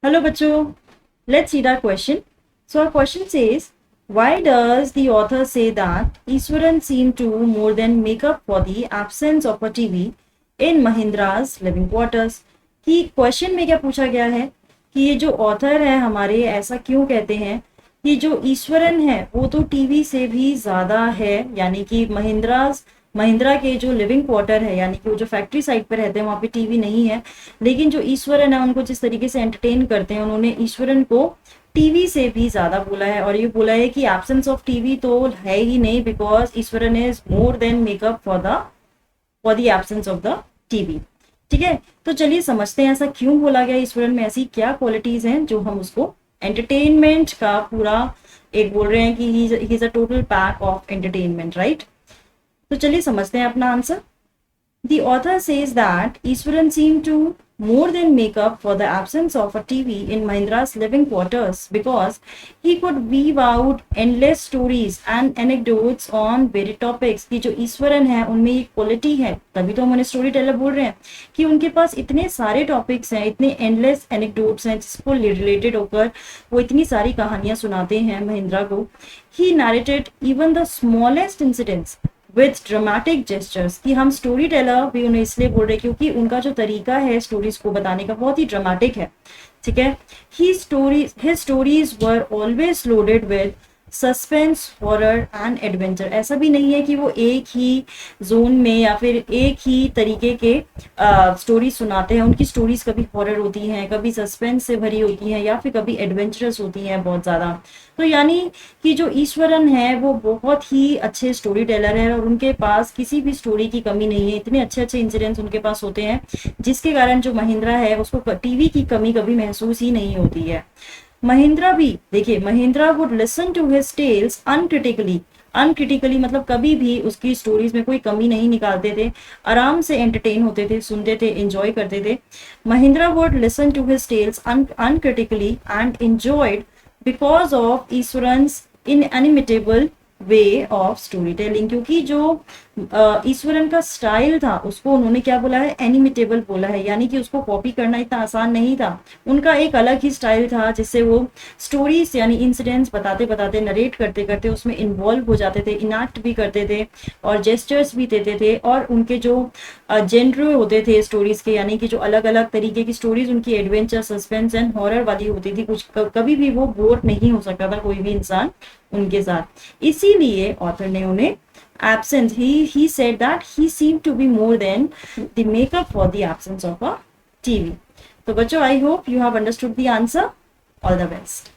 Hello, bachcho. Let's read our question. So, our question says, why does the author say that Iswaran seemed to more than make up for the absence of a TV in Mahindra's living quarters? कि question में क्या पूछा गया है कि ये जो author है हमारे ऐसा क्यों कहते हैं कि जो ईश्वरन है वो तो टीवी से भी ज्यादा है, यानी कि महिंद्रा के जो लिविंग क्वार्टर है, यानी कि वो जो फैक्ट्री साइड पे रहते हैं वहां पे टीवी नहीं है, लेकिन जो ईश्वरन है उनको जिस तरीके से एंटरटेन करते हैं उन्होंने ईश्वरन को टीवी से भी ज्यादा बोला है। और ये बोला है कि एब्सेंस ऑफ टीवी तो है ही नहीं, because Eswaran is more than makeup for the absence of the TV. ठीक है, तो चलिए समझते हैं ऐसा क्यों बोला गया, ईश्वरन में ऐसी क्या क्वालिटीज हैं जो हम उसको एंटरटेनमेंट का पूरा एक बोल रहे हैं कि he is a total pack of entertainment, right. तो चलिए समझते हैं अपना answer. The author says that Iswaran seemed to more than make up for the absence of a TV in Mahindra's living quarters because he could weave out endless stories and anecdotes on varied topics। कि जो ईश्वरन है उनमें एक quality है, तभी तो हम उन्हें स्टोरी टेलर बोल रहे हैं, कि उनके पास इतने सारे टॉपिक्स हैं, इतने एंडलेस एनेक्डोट्स हैं जिसको रिलेटेड होकर वो इतनी सारी कहानियां सुनाते हैं महिंद्रा को। He narrated even the smallest incidents with dramatic gestures. कि हम स्टोरी टेलर भी उन्हें इसलिए बोल रहे हैं क्योंकि उनका जो तरीका है स्टोरीज को बताने का बहुत ही ड्रामेटिक है। ठीक है, his stories were always loaded with suspense, horror and adventure. ऐसा भी नहीं है कि वो एक ही जोन में या फिर एक ही तरीके के स्टोरी सुनाते हैं। उनकी स्टोरीज कभी हॉरर होती हैं, कभी सस्पेंस से भरी होती हैं, या फिर कभी एडवेंचरस होती हैं बहुत ज़्यादा। तो यानी कि जो ईश्वरन है वो बहुत ही अच्छे स्टोरी टेलर है और उनके पास किसी भी स्टोरी की कमी नहीं है। इतने अच्छे अच्छे इंसिडेंट्स उनके पास होते हैं जिसके कारण जो महिंद्रा है उसको टीवी की कमी कभी महसूस ही नहीं होती है। महिंद्रा भी देखिए, Mahindra would listen to his tales uncritically मतलब कभी भी उसकी स्टोरीज में कोई कमी नहीं निकालते थे, आराम से एंटरटेन होते थे, सुनते थे, एंजॉय करते थे। Mahindra would listen to his tales uncritically and enjoyed because of Eashwaran's inimitable way of story telling. क्योंकि जो ईश्वरन का स्टाइल था उसको उन्होंने क्या बोला है, एनिमिटेबल बोला है, यानी कि उसको कॉपी करना इतना आसान नहीं था। उनका एक अलग ही स्टाइल था जिससे वो स्टोरीज यानी इंसिडेंट्स बताते बताते, नरेट करते करते उसमें इन्वॉल्व हो जाते थे, इनैक्ट भी करते थे और जेस्चर्स भी देते थे। और उनके जो जेनर होते थे स्टोरीज के, यानी कि जो अलग अलग तरीके की स्टोरीज उनकी एडवेंचर, सस्पेंस एंड हॉरर वाली होती थी, कुछ कभी भी वो बोर नहीं हो सकता था कोई भी इंसान उनके साथ। इसीलिए ऑथर ने उन्हें absence, he said that he seemed to be more than the makeup for the absence of a TV। तो बच्चों, I hope you have understood the answer. All the best.